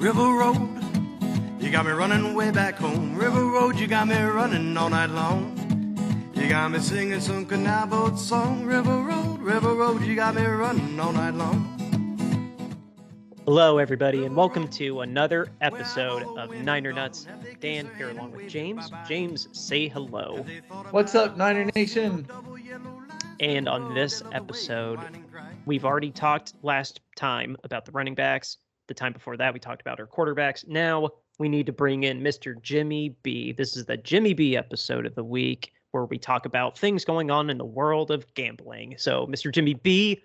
River Road, you got me running way back home. River Road, you got me running all night long. You got me singing some canal boat song. River Road, you got me running all night long. Hello, everybody, and welcome to another episode of Niner Nuts. Dan here along with James. James, say hello. What's up, Niner Nation? And on this episode, we've already talked last time about the running backs. The time before that, we talked about our quarterbacks. Now we need to bring in Mr. Jimmy B. This is the Jimmy B episode of the week where we talk about things going on in the world of gambling. So, Mr. Jimmy B,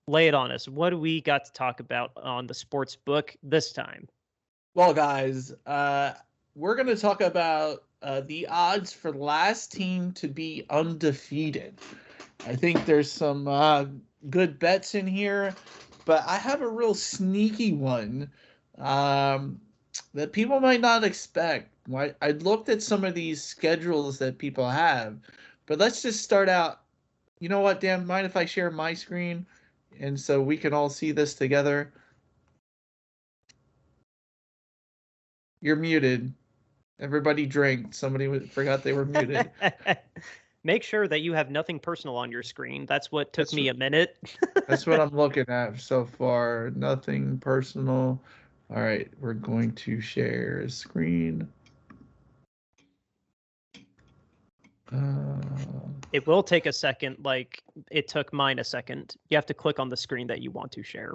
lay it on us. What do we got to talk about on the sports book this time? Well, guys, we're going to talk about the odds for the last team to be undefeated. I think there's some good bets in here, but I have a real sneaky one that people might not expect. I looked at some of these schedules that people have, but let's just start out. You know what, Dan? Mind if I share my screen? And so we can all see this together. You're muted. Everybody drink. Somebody forgot they were muted. Make sure that you have nothing personal on your screen. That's what took me a minute. That's what I'm looking at so far. Nothing personal. All right, we're going to share a screen. It will take a second, like it took mine a second. You have to click on the screen that you want to share.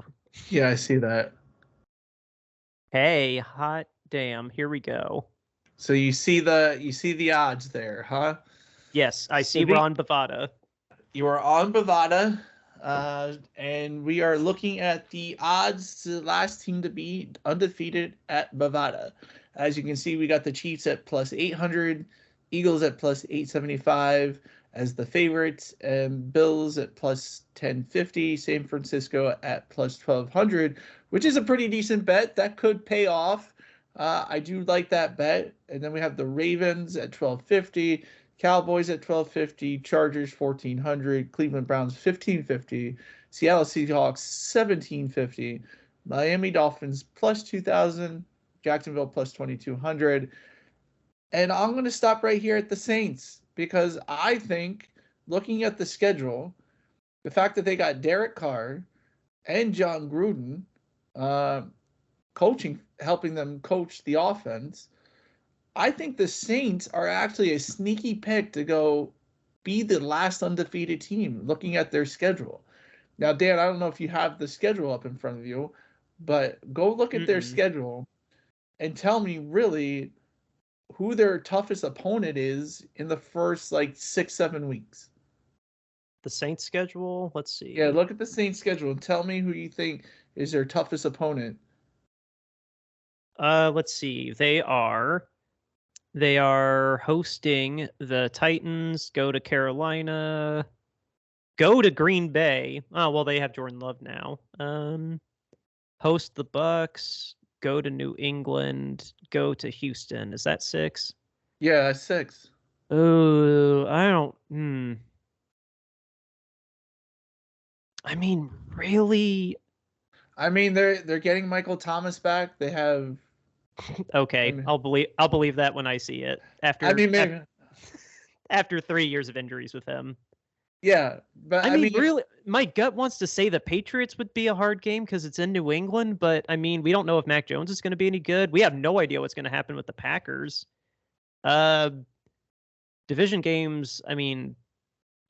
Yeah, I see that. Hey, hot damn, here we go. So you see the odds there, huh? Yes, I see we're on Bovada. You are on Bovada, and we are looking at the odds to the last team to be undefeated at Bovada. As you can see, we got the Chiefs at plus 800, Eagles at plus 875 as the favorites, and Bills at plus 1050, San Francisco at plus 1200, which is a pretty decent bet. That could pay off. I do like that bet. And then we have the Ravens at 1250, Cowboys at 1250, Chargers 1400, Cleveland Browns 1550, Seattle Seahawks 1750, Miami Dolphins plus 2000, Jacksonville plus 2200. And I'm going to stop right here at the Saints because I think, looking at the schedule, the fact that they got Derek Carr and John Gruden coaching, helping them coach the offense, I think the Saints are actually a sneaky pick to go be the last undefeated team, looking at their schedule. Now, Dan, I don't know if you have the schedule up in front of you, but go look at their schedule and tell me really who their toughest opponent is in the first 6-7 weeks. The Saints schedule? Let's see. Yeah, look at the Saints schedule and tell me who you think is their toughest opponent. Let's see. They are hosting the Titans, go to Carolina, go to Green Bay. Oh, well, they have Jordan Love now. Host the Bucks, go to New England, go to Houston. Is that 6? Yeah, that's 6. Oh, I don't. I mean, really? I mean, they're getting Michael Thomas back. They have. Okay, I'll believe that when I see it. After 3 years of injuries with him. Yeah, but I mean, really, my gut wants to say the Patriots would be a hard game because it's in New England, but I mean, we don't know if Mac Jones is going to be any good. We have no idea what's going to happen with the Packers. Division games, I mean,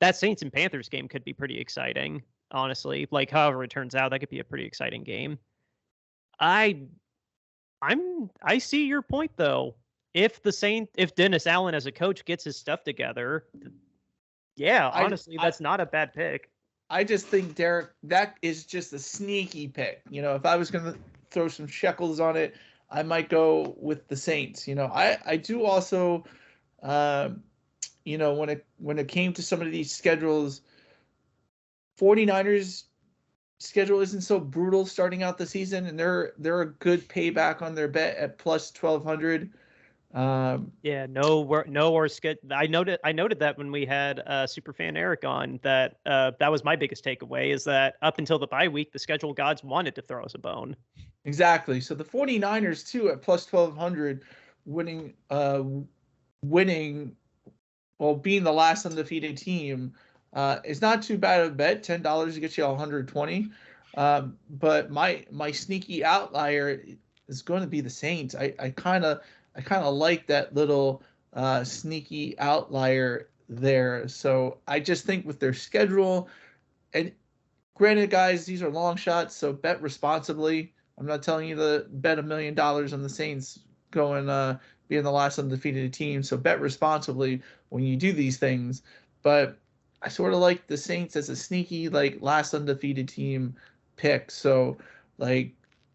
that Saints and Panthers game could be pretty exciting, honestly. However it turns out, that could be a pretty exciting game. I see your point though. If Dennis Allen as a coach gets his stuff together, yeah, honestly, that's not a bad pick. I just think that is just a sneaky pick. If I was going to throw some shekels on it, I might go with the Saints. I do also, when it came to some of these schedules, 49ers schedule isn't so brutal starting out the season, and they're a good payback on their bet at plus 1200. Yeah, no worse. I noted that when we had Superfan Eric on, that was my biggest takeaway, is that up until the bye week, the schedule gods wanted to throw us a bone. Exactly. So the 49ers too at plus 1200, winning winning well, being the last undefeated team, is not too bad of a bet. $10 to get you 120. But my sneaky outlier is going to be the Saints. I kind of like that little sneaky outlier there. So I just think with their schedule, and granted, guys, these are long shots, so bet responsibly. I'm not telling you to bet $1 million on the Saints going being the last undefeated team. So bet responsibly when you do these things. But I sort of like the Saints as a sneaky like last undefeated team pick. So like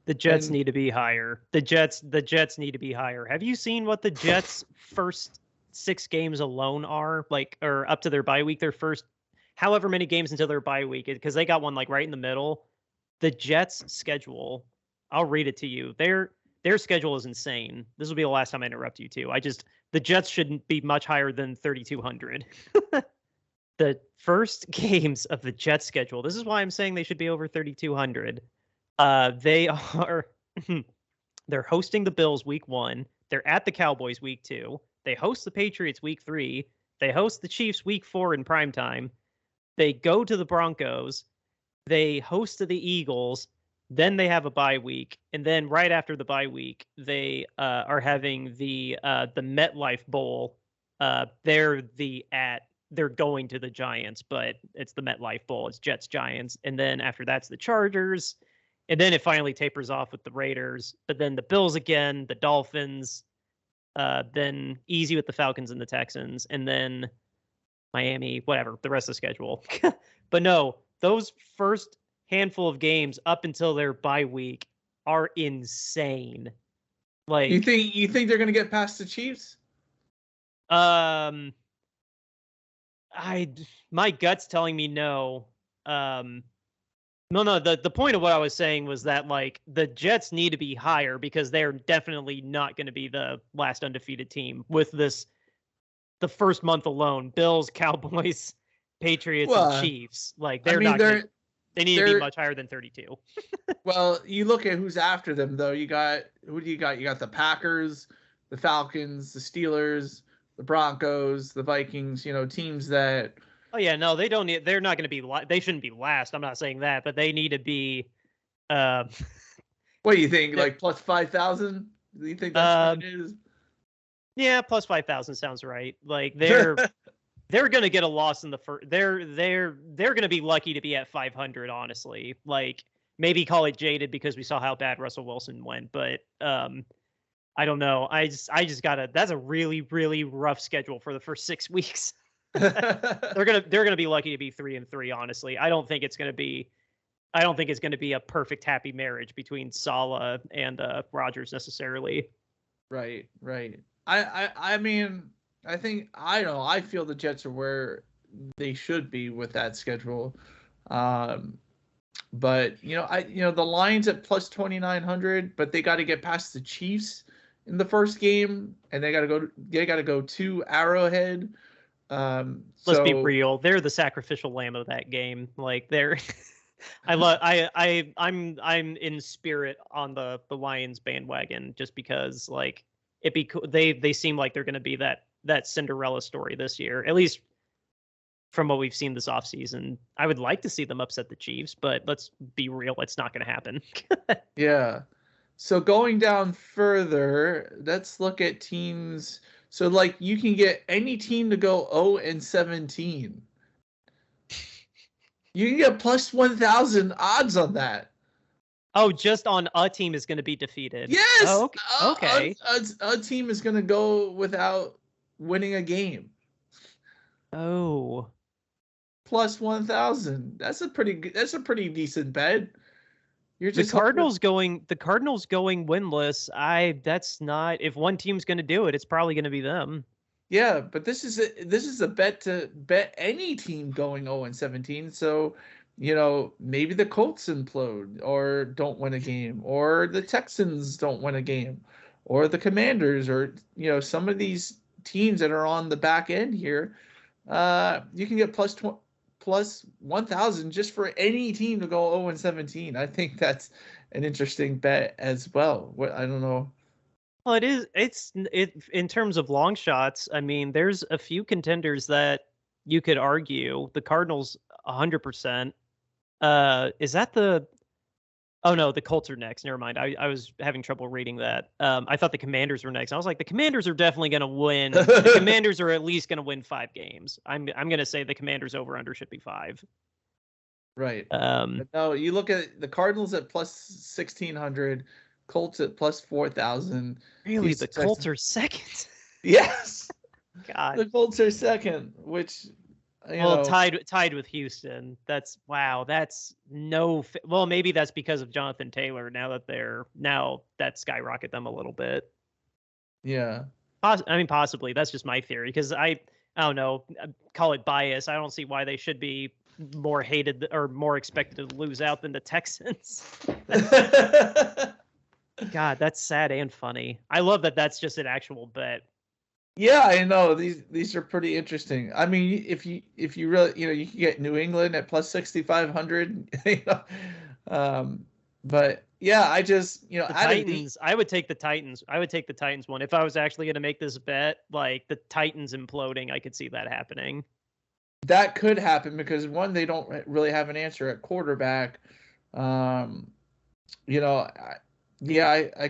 The Jets need to be higher. The Jets need to be higher. Have you seen what the Jets' first 6 games alone are? Like, or up to their bye week, their first however many games until their bye week, because they got one like right in the middle. The Jets' schedule, I'll read it to you. Their schedule is insane. This will be the last time I interrupt you too. The Jets shouldn't be much higher than 3,200. The first games of the Jets schedule. This is why I'm saying they should be over 3,200. They are they're hosting the Bills week 1. They're at the Cowboys week 2. They host the Patriots week 3. They host the Chiefs week 4 in primetime. They go to the Broncos. They host the Eagles. Then they have a bye week, and then right after the bye week, they are having the MetLife Bowl. They're going to the Giants, but it's the MetLife Bowl. It's Jets Giants, and then after that's the Chargers, and then it finally tapers off with the Raiders. But then the Bills again, the Dolphins, then easy with the Falcons and the Texans, and then Miami, whatever, the rest of the schedule. But no, those first handful of games up until their bye week are insane. Like, you think they're going to get past the Chiefs? My gut's telling me no. No. The point of what I was saying was that like the Jets need to be higher because they're definitely not going to be the last undefeated team with this. The first month alone, Bills, Cowboys, Patriots, and Chiefs. Like they need to be much higher than 32. Well, you look at who's after them though. Who do you got? You got the Packers, the Falcons, the Steelers, the Broncos, the Vikings, teams that. Oh yeah, no, they don't need. They're not going to be. They shouldn't be last. I'm not saying that, but they need to be. What do you think? Like plus 5,000? Do you think that's what it is? Yeah, plus 5,000 sounds right. Like they're going to get a loss in the first. They're going to be lucky to be at 500. Honestly, like maybe call it jaded because we saw how bad Russell Wilson went, but I don't know. I just gotta. That's a really really rough schedule for the first 6 weeks. They're gonna be lucky to be 3-3. Honestly, I don't think it's gonna be a perfect happy marriage between Saleh and Rodgers necessarily. Right. I mean, I feel the Jets are where they should be with that schedule. But the Lions at plus 2,900, but they got to get past the Chiefs in the first game, and they got to go to Arrowhead. Let's be real. They're the sacrificial lamb of that game. Like they're I'm in spirit on the Lions bandwagon just because like they seem like they're going to be that Cinderella story this year, at least from what we've seen this offseason. I would like to see them upset the Chiefs, but let's be real, it's not going to happen. Yeah. So going down further, let's look at teams. So like you can get any team to go 0-17. You can get plus 1,000 odds on that. Oh, just on a team is going to be defeated. Yes. Oh, okay. A team is going to go without winning a game. Oh. Plus 1,000. That's a pretty decent bet. You're just the Cardinals going winless. That's not, if one team's going to do it, it's probably going to be them. Yeah, but this is a bet to bet any team going 0-17. So, maybe the Colts implode or don't win a game, or the Texans don't win a game, or the Commanders, or some of these teams that are on the back end here. You can get plus plus 1,000 just for any team to go 0-17. I think that's an interesting bet as well. I don't know. Well, it is. It's in terms of long shots. I mean, there's a few contenders that you could argue. The Cardinals, 100%. Is that the? Oh no, the Colts are next. Never mind. I was having trouble reading that. I thought the Commanders were next. I was like, the Commanders are definitely going to win. The Commanders are at least going to win 5 games. I'm going to say the Commanders over under should be 5. Right. No, you look at the Cardinals at plus 1,600, Colts at plus 4,000. Really, the Colts are second. Yes. God, the Colts are second, which tied with Houston. That's wow. That's no. Well, maybe that's because of Jonathan Taylor. Now that skyrocket them a little bit. Yeah. I mean, possibly. That's just my theory because I don't know. Call it bias. I don't see why they should be more hated or more expected to lose out than the Texans. God, that's sad and funny. I love that that's just an actual bet. Yeah, I know. These are pretty interesting. I mean, if you really, you can get New England at plus 6,500. But yeah, I just, the Titans. I would take the Titans. I would take the Titans one if I was actually going to make this bet. Like the Titans imploding, I could see that happening. That could happen because one, they don't really have an answer at quarterback. I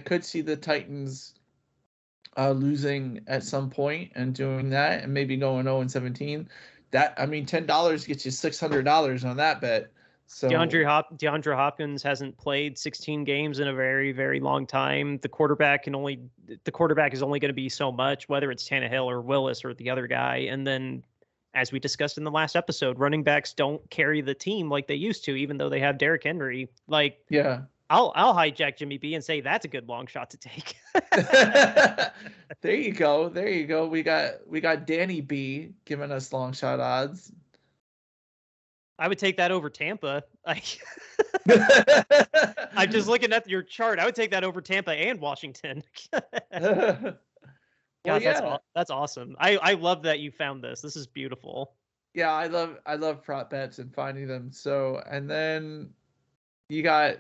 could see the Titans losing at some point and doing that and maybe going 0-17. That, I mean, $10 gets you $600 on that bet. So DeAndre Hopkins hasn't played 16 games in a very, very long time. The quarterback is only going to be so much, whether it's Tannehill or Willis or the other guy. And then, as we discussed in the last episode, running backs don't carry the team like they used to, even though they have Derrick Henry. Like, yeah. I'll hijack Jimmy B and say that's a good long shot to take. There you go. We got Danny B giving us long shot odds. I would take that over Tampa. I'm just looking at your chart. I would take that over Tampa and Washington. God, that's awesome. I love that you found this. This is beautiful. Yeah, I love prop bets and finding them. So, and then you got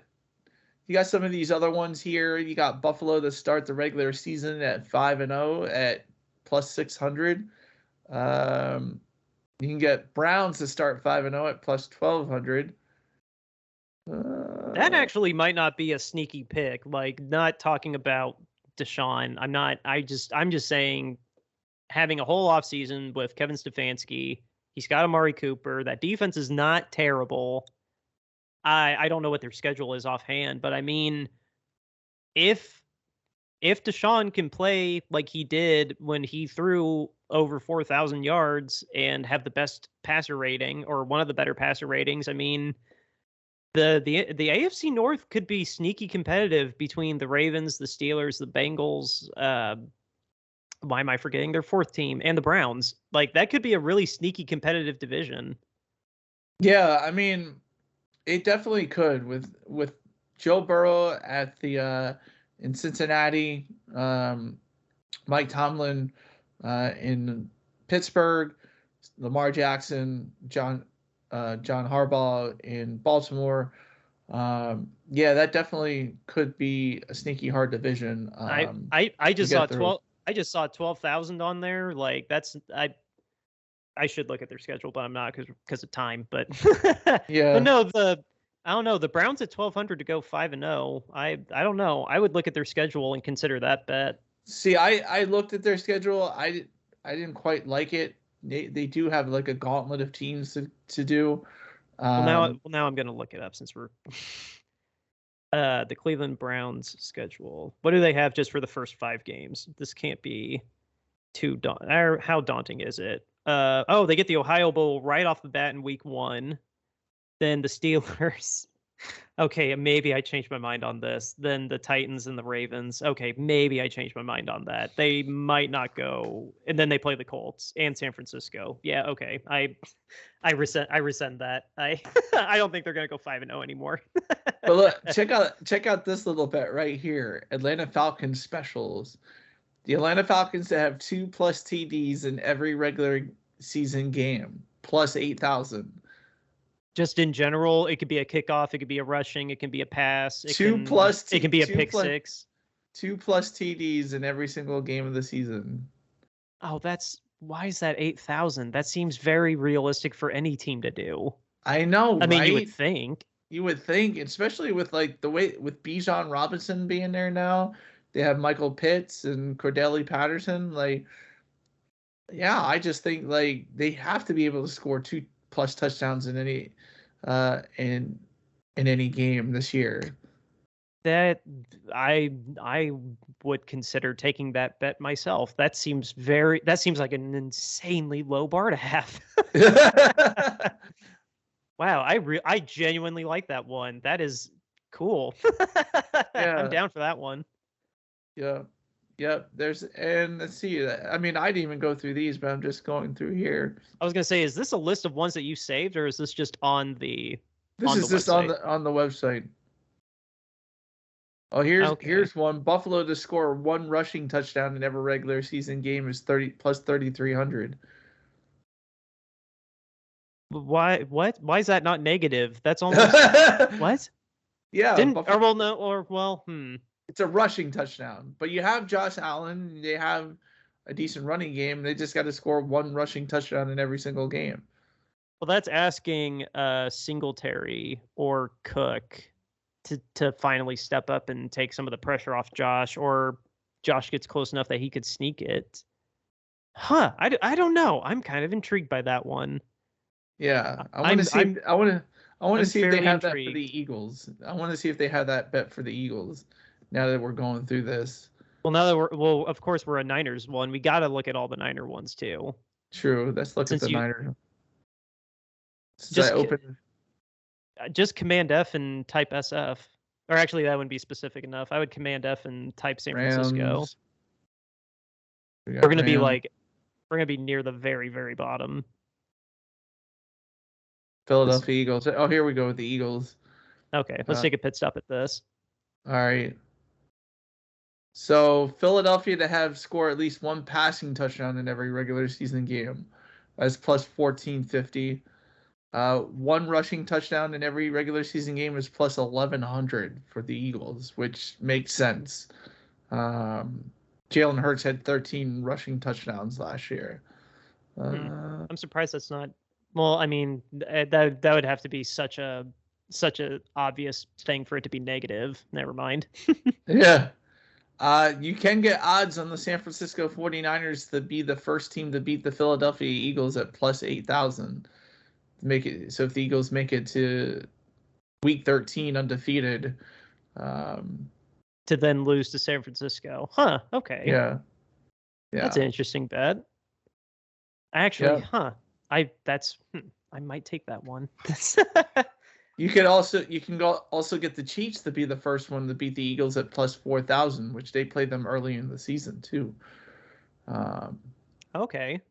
some of these other ones here. You got Buffalo to start the regular season at 5-0 at plus 600. You can get Browns to start 5-0 at plus 1,200. That actually might not be a sneaky pick. Like, not talking about Deshaun. I'm just saying, having a whole offseason with Kevin Stefanski, he's got Amari Cooper. That defense is not terrible. I don't know what their schedule is offhand, but I mean, if Deshaun can play like he did when he threw over 4,000 yards and have the best passer rating or one of the better passer ratings, I mean, the AFC North could be sneaky competitive between the Ravens, the Steelers, the Bengals. Why am I forgetting their 4th team, and the Browns? Like, that could be a really sneaky competitive division. Yeah, I mean, it definitely could with Joe Burrow at the in Cincinnati, Mike Tomlin in Pittsburgh, Lamar Jackson, John Harbaugh in Baltimore. Yeah, that definitely could be a sneaky hard division. I just saw 12. I just saw 12,000 on there. Like, that's I should look at their schedule, but I'm not because of time. But yeah, but no, I don't know. The Browns at 1,200 to go 5-0. I don't know. I would look at their schedule and consider that bet. See, I looked at their schedule. I didn't quite like it. They do have like a gauntlet of teams to do. Well, now I'm going to look it up since we're the Cleveland Browns schedule. What do they have just for the first 5 games? This can't be too daunting. How daunting is it? They get the Ohio Bowl right off the bat in week 1. Then the Steelers. Okay, maybe I changed my mind on this. Then the Titans and the Ravens. Okay, maybe I changed my mind on that. They might not go. And then they play the Colts and San Francisco. Yeah, okay. I rescind that. I don't think they're going to go 5-0 anymore. But look, check out this little bet right here. Atlanta Falcons specials. The Atlanta Falcons to have 2+ TDs in every regular season game, plus 8,000. Just in general, it could be a kickoff, it could be a rushing, it can be a pass, it can be a pick six. 2+ TDs in every single game of the season. Oh, why is that 8,000? That seems very realistic for any team to do. I know, I mean, right? you would think. You would think, especially with like the way with Bijan Robinson being there now. They have Michael Pitts and Cordell Patterson. Like, yeah, I just think like they have to be able to score 2+ touchdowns in any in any game this year. That I would consider taking that bet myself. That seems like an insanely low bar to have. Wow, I genuinely like that one. That is cool. Yeah. I'm down for that one. Yeah. Yep. And let's see. I mean, I didn't even go through these, but I'm just going through here. I was gonna say, is this a list of ones that you saved, or is this just on the? This is just on the website. Oh, here's one. Buffalo to score 1 rushing touchdown in every regular season game is 3,300. Why? What? Why is that not negative? That's almost what? Yeah. It's a rushing touchdown, but you have Josh Allen. They have a decent running game. They just got to score 1 rushing touchdown in every single game. Well, that's asking Singletary or Cook to finally step up and take some of the pressure off Josh, or Josh gets close enough that he could sneak it. Huh? I don't know. I'm kind of intrigued by that one. Yeah, I want to see. I want to see if they have that for the Eagles. I want to see if they have that bet for the Eagles. Now that we're going through this. Well, of course we're a Niners one. We got to look at all the Niner ones too. True. Let's look at the Niner. Just Command F and type SF. Or actually, that wouldn't be specific enough. I would Command F and type San Francisco. We're gonna be near the very, very bottom. Philadelphia Eagles. Oh, here we go with the Eagles. Okay, let's take a pit stop at this. All right. So Philadelphia to have score at least 1 passing touchdown in every regular season game. That's plus 1450. 1 rushing touchdown in every regular season game is plus 1100 for the Eagles, which makes sense. Jalen Hurts had 13 rushing touchdowns last year. I'm surprised that's not. Well, I mean, that would have to be such a obvious thing for it to be negative. Never mind. Yeah. You can get odds on the San Francisco 49ers to be the first team to beat the Philadelphia Eagles at plus 8,000. Make it so if the Eagles make it to week 13 undefeated, to then lose to San Francisco. Huh. Okay. Yeah. That's an interesting bet. Actually, I might take that one. You can also get the Chiefs to be the first one to beat the Eagles at plus 4,000, which they played them early in the season too. Okay.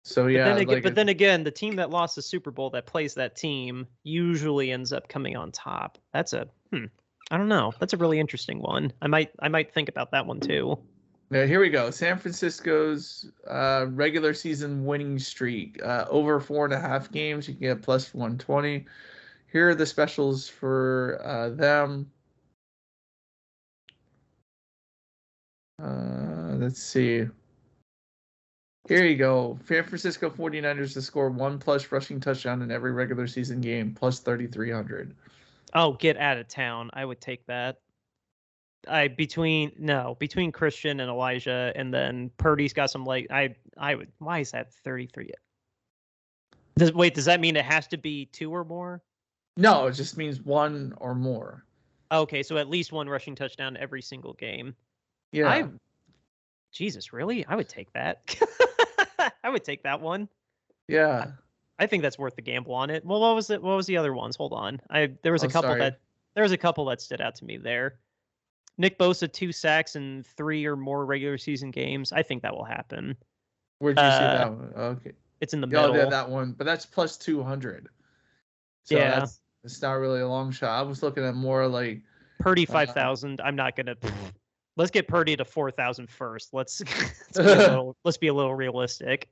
So yeah, but then again, the team that lost the Super Bowl that plays that team usually ends up coming on top. That's I don't know. That's a really interesting one. I might think about that one too. Now, here we go. San Francisco's regular season winning streak over 4.5 games. You can get plus 120. Here are the specials for them. Let's see. Here you go. San Francisco 49ers to score 1+ rushing touchdown in every regular season game, plus 3,300. Oh, get out of town. I would take that. Between Christian and Elijah, and then Purdy's got some I would. Why is that 33? Does that mean it has to be 2 or more? No, it just means 1 or more. Okay, so at least 1 rushing touchdown every single game. Yeah. Jesus, really? I would take that. I would take that one. Yeah. I think that's worth the gamble on it. Well, what was it? What was the other ones? Hold on. There was a couple that stood out to me there. Nick Bosa 2 sacks in 3 or more regular season games. I think that will happen. Where'd you see that one? Okay. It's in the middle. Yeah, that one. But that's plus 200. So it's not really a long shot. I was looking at more like Purdy 5,000. I'm not gonna. Let's get Purdy to 4,000 first. Let's be a little realistic.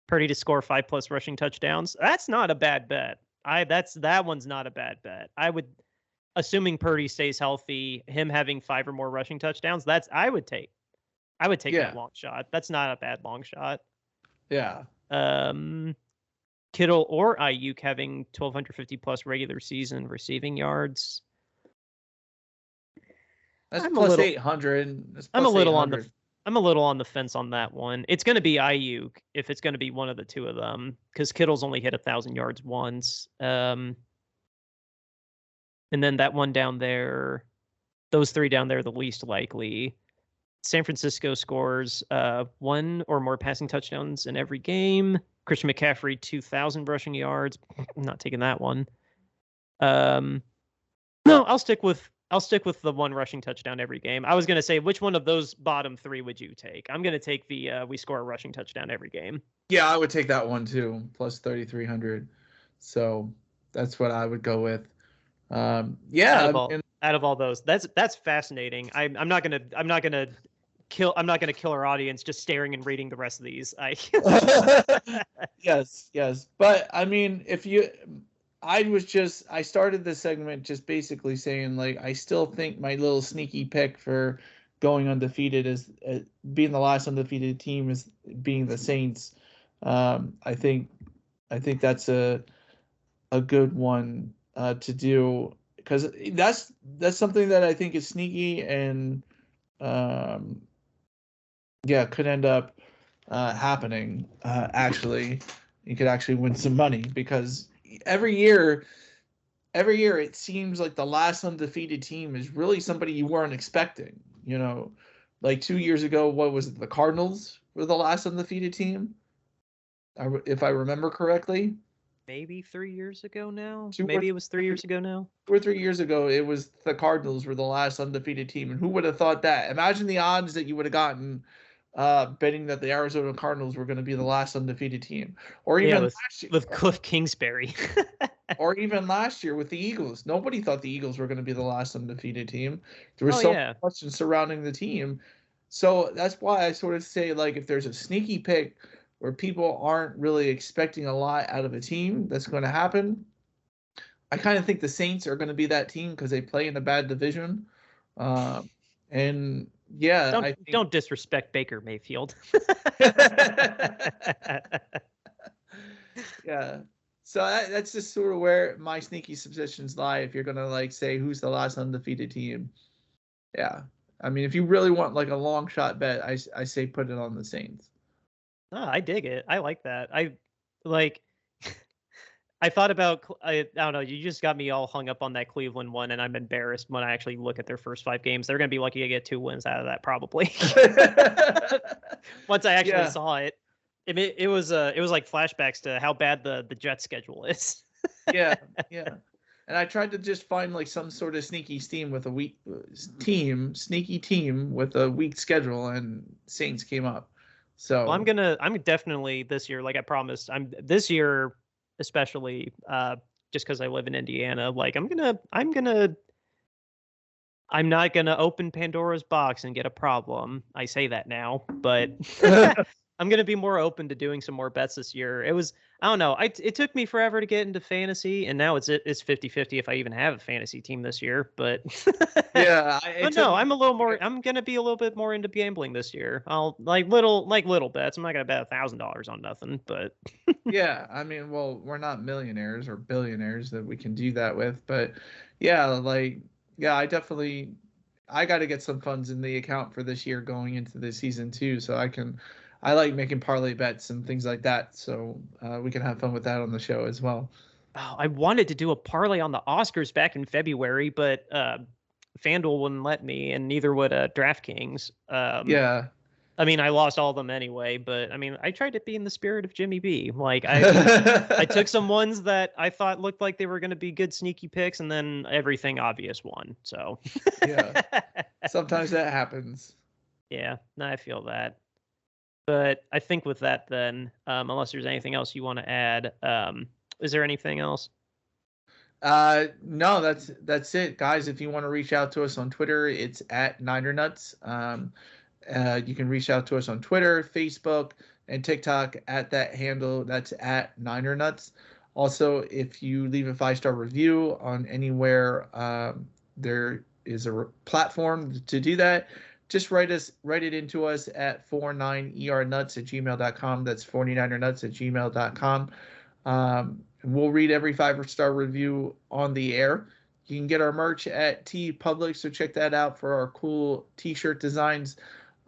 Purdy to score 5+ rushing touchdowns. That's not a bad bet. That one's not a bad bet. I would, assuming Purdy stays healthy, him having 5 or more rushing touchdowns, I would take that long shot. That's not a bad long shot. Yeah. Kittle or Ayuk having 1,250 plus regular season receiving yards. That's plus 800. I'm a little on the fence on that one. It's going to be Ayuk if it's going to be one of the two of them, because Kittle's only hit 1,000 yards once. And then that one down there, those 3 down there, the least likely. San Francisco scores 1 or more passing touchdowns in every game. Christian McCaffrey 2,000 rushing yards. I'm not taking that one. No, I'll stick with the 1 rushing touchdown every game. I was going to say, which one of those bottom 3 would you take? I'm going to take the we score a rushing touchdown every game. Yeah, I would take that one too, plus 3,300. So that's what I would go with. Yeah, out of all those, that's fascinating. I'm not gonna kill our audience just staring and reading the rest of these. Yes. But I mean, I started this segment just basically saying, like, I still think my little sneaky pick for going undefeated is being the last undefeated team is being the Saints. I think that's a good one to do, because that's something that I think is sneaky and could end up happening. Actually, you could actually win some money, because every year it seems like the last undefeated team is really somebody you weren't expecting. You know, like 2 years ago, what was it? The Cardinals were the last undefeated team, if I remember correctly. Maybe 3 years ago now. Maybe it was 3 years ago now. 2 or 3 years ago, it was the Cardinals were the last undefeated team, and who would have thought that? Imagine the odds that you would have gotten betting that the Arizona Cardinals were going to be the last undefeated team, or even last year with Cliff Kingsbury, or even last year with the Eagles. Nobody thought the Eagles were going to be the last undefeated team. There was so much questions surrounding the team, so that's why I sort of say, like, if there's a sneaky pick where people aren't really expecting a lot out of a team that's going to happen, I kind of think the Saints are going to be that team because they play in a bad division. And yeah, don't disrespect Baker Mayfield. Yeah. So that's just sort of where my sneaky suspicions lie. If you're going to, like, say who's the last undefeated team. Yeah. I mean, if you really want, like, a long shot bet, I say put it on the Saints. Oh, I dig it. I like that. I thought about, I don't know, you just got me all hung up on that Cleveland one, and I'm embarrassed when I actually look at their first 5 games. They're going to be lucky to get 2 wins out of that, probably. Once I actually saw it. I mean, it was like flashbacks to how bad the Jets schedule is. Yeah. And I tried to just find, like, some sort of sneaky team with a weak schedule, and Saints came up. So well, I'm definitely this year, like I promised, this year especially, just because I live in Indiana, like I'm not gonna open Pandora's box and get a problem. I say that now, but I'm gonna be more open to doing some more bets this year. I don't know. It took me forever to get into fantasy, and now it's 50-50 if I even have a fantasy team this year. But yeah, I'm gonna be a little bit more into gambling this year. I'll like little bets. I'm not gonna bet $1,000 on nothing, but yeah, I mean, well, we're not millionaires or billionaires that we can do that with, but yeah, I got to get some funds in the account for this year going into the season too, so I like making parlay bets and things like that, so we can have fun with that on the show as well. Oh, I wanted to do a parlay on the Oscars back in February, but FanDuel wouldn't let me, and neither would DraftKings. Yeah. I mean, I lost all of them anyway, but I mean, I tried to be in the spirit of Jimmy B. Like, I took some ones that I thought looked like they were going to be good sneaky picks, and then everything obvious won. So yeah, sometimes that happens. Yeah, no, I feel that. But I think with that, then, unless there's anything else you want to add, is there anything else? No, that's it, guys. If you want to reach out to us on Twitter, it's at NinerNuts. You can reach out to us on Twitter, Facebook, and TikTok at that handle. That's at NinerNuts. Also, if you leave a 5-star review on anywhere there is a platform to do that, just write it into us at 49ernuts@gmail.com. That's 49ernuts@gmail.com. We'll read every 5-star review on the air. You can get our merch at TeePublic, so check that out for our cool t-shirt designs.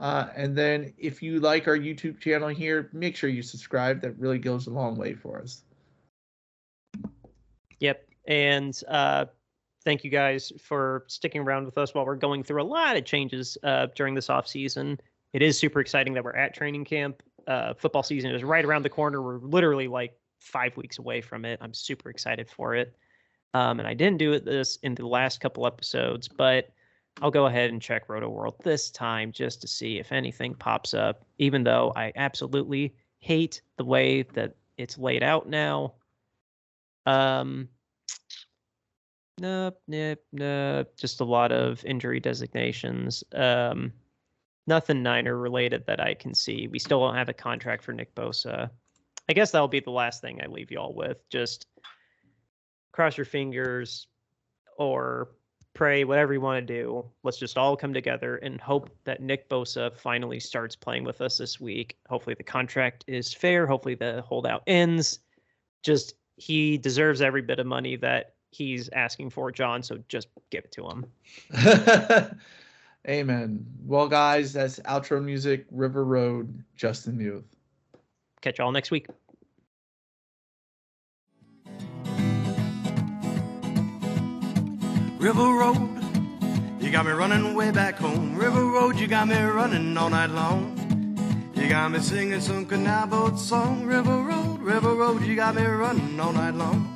And then if you like our YouTube channel here, make sure you subscribe. That really goes a long way for us. Yep. And thank you guys for sticking around with us while we're going through a lot of changes during this off season. It is super exciting that we're at training camp. Football season is right around the corner. We're literally like 5 weeks away from it. I'm super excited for it. And I didn't do this in the last couple episodes, but I'll go ahead and check Roto World this time just to see if anything pops up, even though I absolutely hate the way that it's laid out now. Nope. Just a lot of injury designations. Nothing Niner related that I can see. We still don't have a contract for Nick Bosa. I guess that'll be the last thing I leave y'all with. Just cross your fingers or pray, whatever you want to do. Let's just all come together and hope that Nick Bosa finally starts playing with us this week. Hopefully the contract is fair. Hopefully the holdout ends. Just he deserves every bit of money that he's asking for, John, so just give it to him. Amen. Well, guys, that's outro music, River Road, Justin Muth. Catch y'all next week. River Road, you got me running way back home. River Road, you got me running all night long. You got me singing some canal boat song. River Road, you got me running all night long.